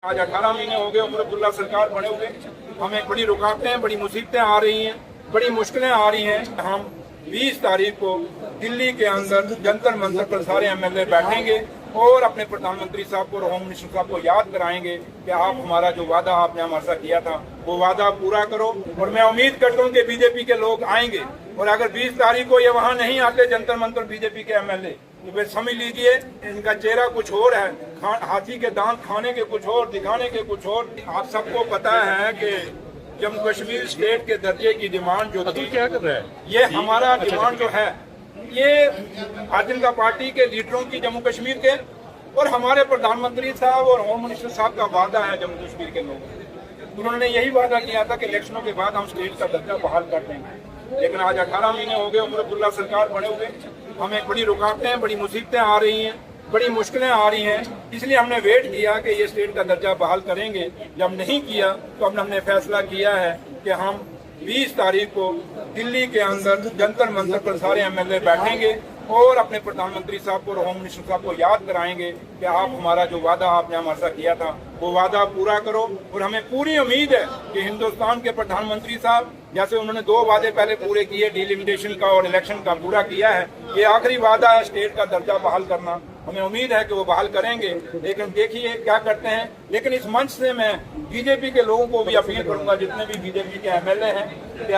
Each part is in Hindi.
आज 18 महीने हो गए उमर अब्दुल्ला सरकार बने हुए, हमें बड़ी रुकावटें, बड़ी मुसीबतें आ रही हैं, बड़ी मुश्किलें आ रही हैं। हम 20 तारीख को दिल्ली के अंदर जंतर मंतर पर सारे एमएलए बैठेंगे और अपने प्रधानमंत्री साहब को और होम मिनिस्टर साहब को याद कराएंगे कि आप हमारा जो वादा आपने हमारे साथ किया था वो वादा पूरा करो। और मैं उम्मीद करता हूँ कि बीजेपी के लोग आएंगे और अगर 20 तारीख को ये वहाँ नहीं आते जंतर मंतर बीजेपी के एमएलए, तो फिर समझ लीजिए इनका चेहरा कुछ और है, हाथी के दांत खाने के कुछ और, दिखाने के कुछ और। आप सबको पता है कि जम्मू कश्मीर स्टेट के दर्जे की डिमांड जो थी, क्या कर रहा है ये हमारा डिमांड जो है ये भारतीय जनता पार्टी के लीडरों की जम्मू कश्मीर के और हमारे प्रधानमंत्री साहब और होम मिनिस्टर साहब का वादा है जम्मू कश्मीर के लोगों। उन्होंने यही वादा किया था कि इलेक्शनों के बाद हम स्टेट का दर्जा बहाल कर देंगे, लेकिन आज 18 महीने हो गए उमर अब्दुल्ला सरकार बने हुए, हमें बड़ी रुकावटें, बड़ी मुसीबतें आ रही हैं, बड़ी मुश्किलें आ रही हैं। इसलिए हमने वेट किया कि ये स्टेट का दर्जा बहाल करेंगे। जब नहीं किया तो हमने फैसला किया है कि हम 20 तारीख को दिल्ली के अंदर जंतर मंतर पर सारे एमएलए बैठेंगे और अपने प्रधानमंत्री साहब को और होम मिनिस्टर साहब को याद कराएंगे कि आप हमारा जो वादा आपने हमारे साथ किया था वो वादा पूरा करो। और हमें पूरी उम्मीद है कि हिंदुस्तान के प्रधानमंत्री साहब जैसे उन्होंने 2 वादे पहले पूरे किए, डिलिमिटेशन का और इलेक्शन का पूरा किया है, ये आखिरी वादा है स्टेट का दर्जा बहाल करना। हमें उम्मीद है कि वो बहाल करेंगे, लेकिन देखिए क्या करते हैं। लेकिन इस मंच से मैं बीजेपी के लोगों को भी अपील करूंगा, जितने भी बीजेपी के एमएलए हैं, कि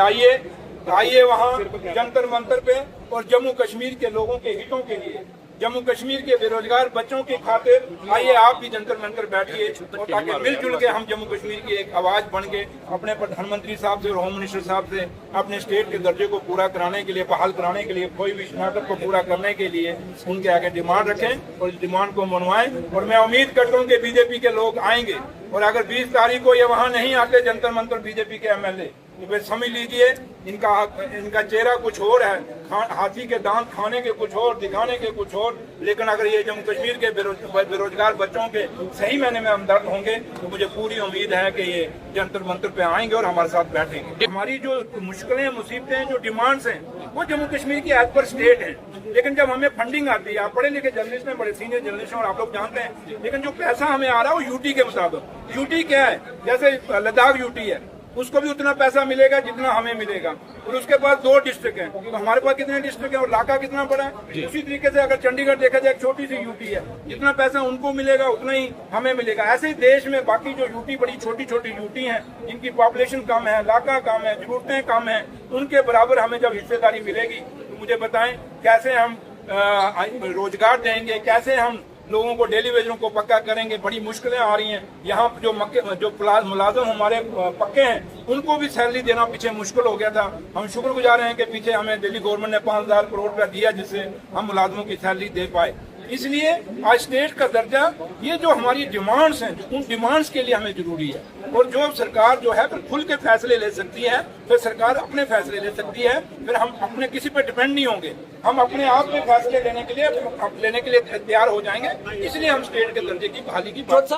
आइए वहाँ जंतर मंतर पे और जम्मू कश्मीर के लोगों के हितों के लिए, जम्मू कश्मीर के बेरोजगार बच्चों की खातिर आइए आप भी जंतर मंतर बैठिए और ताकि मिलजुल के हम जम्मू कश्मीर की एक आवाज बन के अपने प्रधानमंत्री साहब से और होम मिनिस्टर साहब से अपने स्टेट के दर्जे को पूरा कराने के लिए, बहाल कराने के लिए, कोई भी नाटक को पूरा करने के लिए उनके आगे डिमांड रखें और इस डिमांड को मनवाएं। और मैं उम्मीद करता हूँ कि बीजेपी के लोग आएंगे और अगर 20 तारीख को ये वहाँ नहीं आते जंतर मंतर बीजेपी के एमएलए, तो फिर समझ लीजिए इनका चेहरा कुछ और है, हाथी के दांत खाने के कुछ और, दिखाने के कुछ और। लेकिन अगर ये जम्मू कश्मीर के बेरोजगार बच्चों के सही मायने में हमदर्द होंगे तो मुझे पूरी उम्मीद है कि ये जंतर मंतर पे आएंगे और हमारे साथ बैठेंगे। हमारी जो मुश्किलें, मुसीबतें, जो डिमांड्स हैं वो जम्मू कश्मीर की एज पर स्टेट है, लेकिन जब हमें फंडिंग आती है, आप पढ़े लिखे जर्नलिस्ट हैं, बड़े सीनियर जर्नलिस्ट हैं और आप लोग जानते हैं, लेकिन जो पैसा हमें आ रहा है वो यूटी के मुताबिक। यूटी क्या है? जैसे लद्दाख यूटी है, उसको भी उतना पैसा मिलेगा जितना हमें मिलेगा। और उसके पास 2 डिस्ट्रिक्ट हैं, तो हमारे पास कितने डिस्ट्रिक्ट हैं और इलाका कितना बड़ा है। उसी तरीके से अगर चंडीगढ़ देखा जाए, एक छोटी सी यूटी है, जितना पैसा उनको मिलेगा उतना ही हमें मिलेगा। ऐसे ही देश में बाकी जो यूटी, बड़ी छोटी छोटी यूटी हैं, जिनकी पॉपुलेशन कम है, इलाका कम है, जरूरतें कम है, उनके बराबर हमें जब हिस्सेदारी मिलेगी तो मुझे बताएं कैसे हम रोजगार देंगे, कैसे हम लोगों को, डेली वेजरों को पक्का करेंगे। बड़ी मुश्किलें आ रही हैं। यहाँ जो मुलाजम हमारे पक्के हैं उनको भी सैलरी देना पीछे मुश्किल हो गया था। हम शुक्रगुजार हैं कि पीछे हमें दिल्ली गवर्नमेंट ने 5000 करोड़ रुपया दिया जिससे हम मुलाजमों की सैलरी दे पाए। इसलिए आज स्टेट का दर्जा, ये जो हमारी डिमांड्स हैं, उन डिमांड्स के लिए हमें जरूरी है। और जो सरकार जो है फिर खुल के फैसले ले सकती है, फिर सरकार अपने फैसले ले सकती है, फिर हम अपने किसी पे डिपेंड नहीं होंगे, हम अपने आप में फैसले लेने के लिए तैयार हो जाएंगे। इसलिए हम स्टेट के दर्जे की बहाली की बात